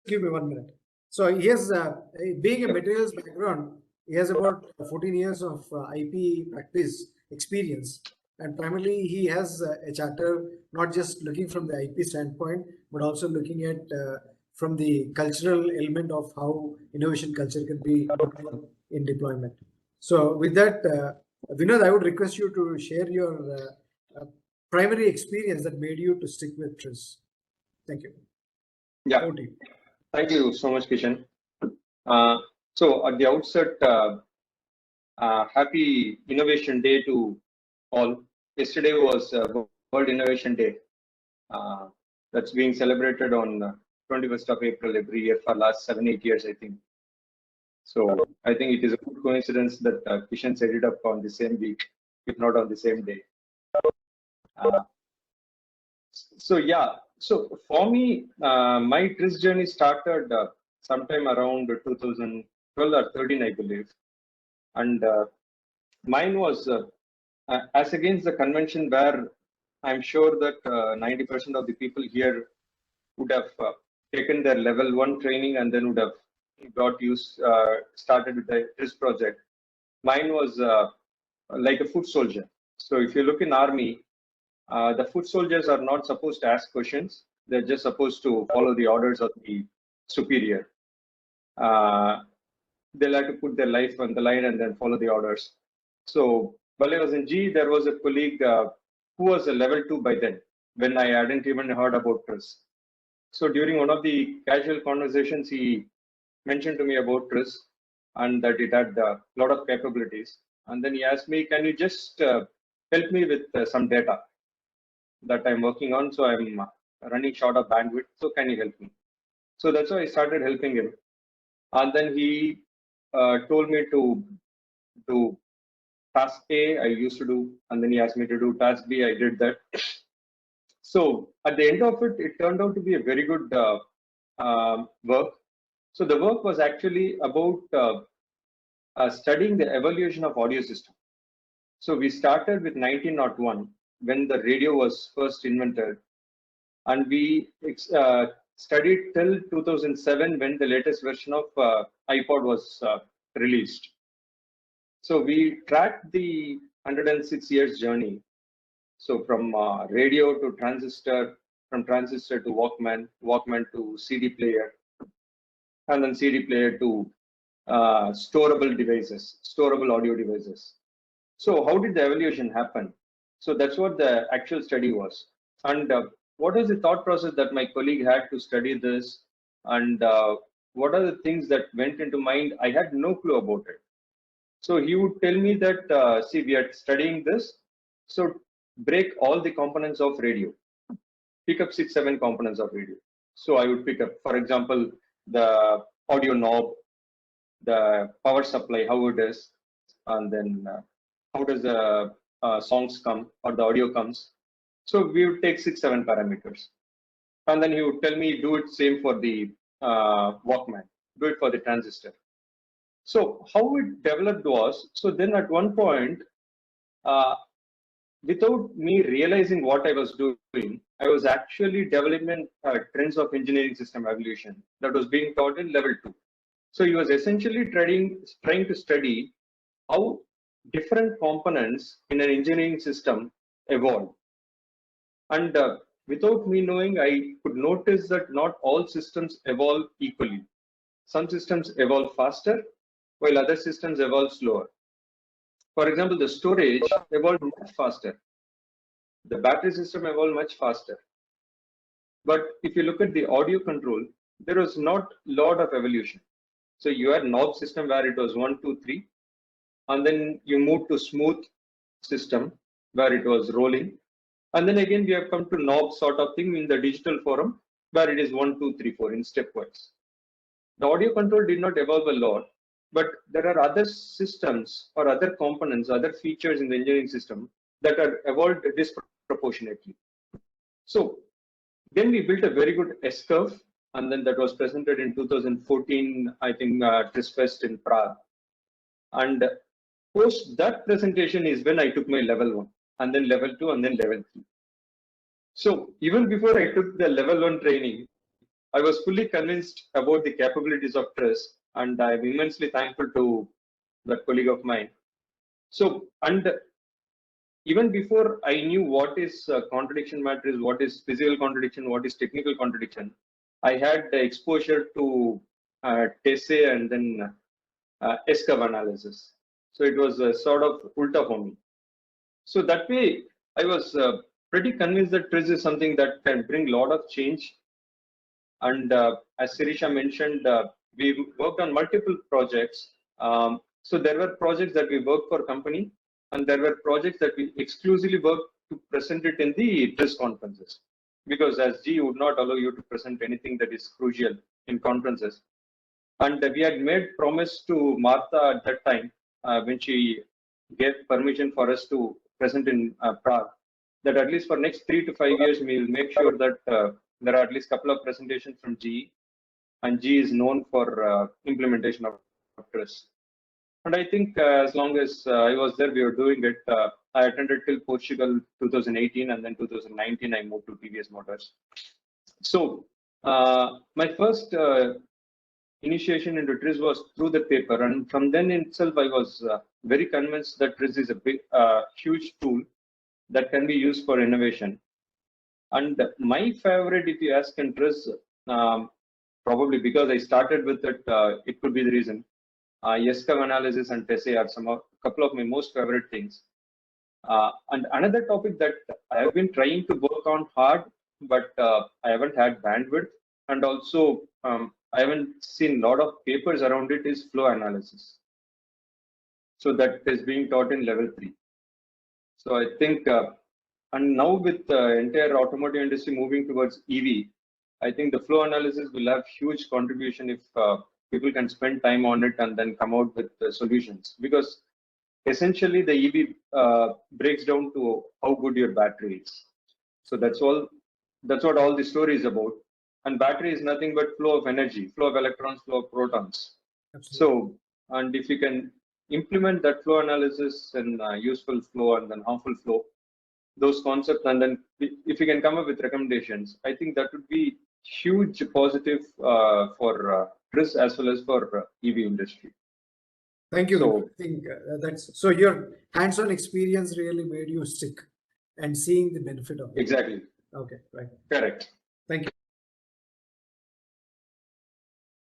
give me 1 minute. So he has, being a materials background, he has about 14 years of IP practice experience. And primarily, he has a charter, not just looking from the IP standpoint, but also looking at from the cultural element of how innovation culture can be in deployment. So, with that, Vinod, I would request you to share your primary experience that made you to stick with TRIZ. Thank you. Yeah, Over to you. thank you so much, Kishan. So at the outset, happy Innovation Day to all. Yesterday was World Innovation Day. That's being celebrated on 21st of April every year for last 7-8 years, I think. So I think it is a good coincidence that Kishan set it up on the same week, if not on the same day. So yeah, so for me, my TRIZ journey started sometime around 2012 or 13, I believe, and mine was as against the convention where I'm sure that 90% of the people here would have taken their level 1 training and then would have started with the TRIZ project. Mine was like a foot soldier. So if you look in army, the foot soldiers are not supposed to ask questions. They're just supposed to follow the orders of the superior. They'll have to put their life on the line and then follow the orders. So while I was in G, there was a colleague who was a level 2 by then, when I hadn't even heard about TRIZ. So during one of the casual conversations, he mentioned to me about TRIZ and that it had a lot of capabilities. And then he asked me, can you just help me with some data that I'm working on? So I'm running short of bandwidth. So can you help me? So that's why I started helping him. And then he told me to do task A, I used to do, and then he asked me to do task B, I did that. So at the end of it, it turned out to be a very good work. So the work was actually about studying the evolution of audio system. So we started with 1901 when the radio was first invented, and we studied till 2007 when the latest version of iPod was released. So we tracked the 106 years journey. So from radio to transistor, from transistor to Walkman, Walkman to CD player, and then CD player to storable devices, storable audio devices. So how did the evolution happen? So that's what the actual study was. And what was the thought process that my colleague had to study this? And what are the things that went into mind? I had no clue about it. So he would tell me that, see, we are studying this. So break all the components of radio. Pick up 6-7 components of radio. So I would pick up, for example, the audio knob, the power supply, how it is, and then how does the songs come or the audio comes. So we would take 6-7 parameters. And then he would tell me, do it same for the Walkman, do it for the transistor. So how it developed was, so then at one point, without me realizing what I was doing, I was actually developing trends of engineering system evolution that was being taught in level 2. So he was essentially trying to study how different components in an engineering system evolve. And without me knowing, I could notice that not all systems evolve equally. Some systems evolve faster, while other systems evolve slower. For example, the storage evolved much faster. The battery system evolved much faster. But if you look at the audio control, there was not a lot of evolution. So you had knob system where it was 1, 2, 3, and then you moved to smooth system where it was rolling. And then again, we have come to knob sort of thing in the digital forum where it is 1, 2, 3, 4 in stepwise. The audio control did not evolve a lot, but there are other systems or other components, other features in the engineering system that are evolved disproportionately. So then we built a very good S-curve, and then that was presented in 2014, I think, TRIZ in Prague. And post that presentation is when I took my level 1, and then level 2, and then level 3. So even before I took the level 1 training, I was fully convinced about the capabilities of TRIZ, and I'm immensely thankful to that colleague of mine. So, and even before I knew what is contradiction matrix, what is physical contradiction, what is technical contradiction, I had the exposure to TRIZTI and then S-curve analysis. So it was sort of ulta for me. So that way, I was pretty convinced that TRIZ is something that can bring a lot of change. And as Sirisha mentioned, we worked on multiple projects. So there were projects that we worked for company, and there were projects that we exclusively worked to present it in the TRIZ conferences. Because as G would not allow you to present anything that is crucial in conferences. And we had made promise to Martha at that time when she gave permission for us to present in Prague, that at least for next 3 to 5 years, we will make sure that there are at least a couple of presentations from GE, and GE is known for implementation of TRIZ. And I think as long as I was there, we were doing it. I attended till Portugal 2018, and then 2019, I moved to TVS Motors. So my first initiation into TRIZ was through the paper, and from then itself, I was very convinced that TRIZ is a big, huge tool that can be used for innovation. And my favorite, if you ask, in TRIZ, probably because I started with it, it could be the reason. S-curve analysis and TRIZTI are a couple of my most favorite things. And another topic that I have been trying to work on hard, but I haven't had bandwidth, and also I haven't seen a lot of papers around it, is flow analysis. So that is being taught in level 3. So I think, and now with the entire automotive industry moving towards EV, I think the flow analysis will have huge contribution if people can spend time on it and then come out with solutions. Because essentially the EV breaks down to how good your battery is. So that's all. That's what all the story is about. And battery is nothing but flow of energy, flow of electrons, flow of protons. Absolutely. So, and if you can implement that flow analysis and useful flow and then harmful flow, those concepts, and then if you can come up with recommendations, I think that would be huge positive for TRIZ as well as for EV industry. Thank you. So, I think that's so your hands-on experience really made you stick and seeing the benefit of it. Exactly. Okay, right. Correct. Thank you.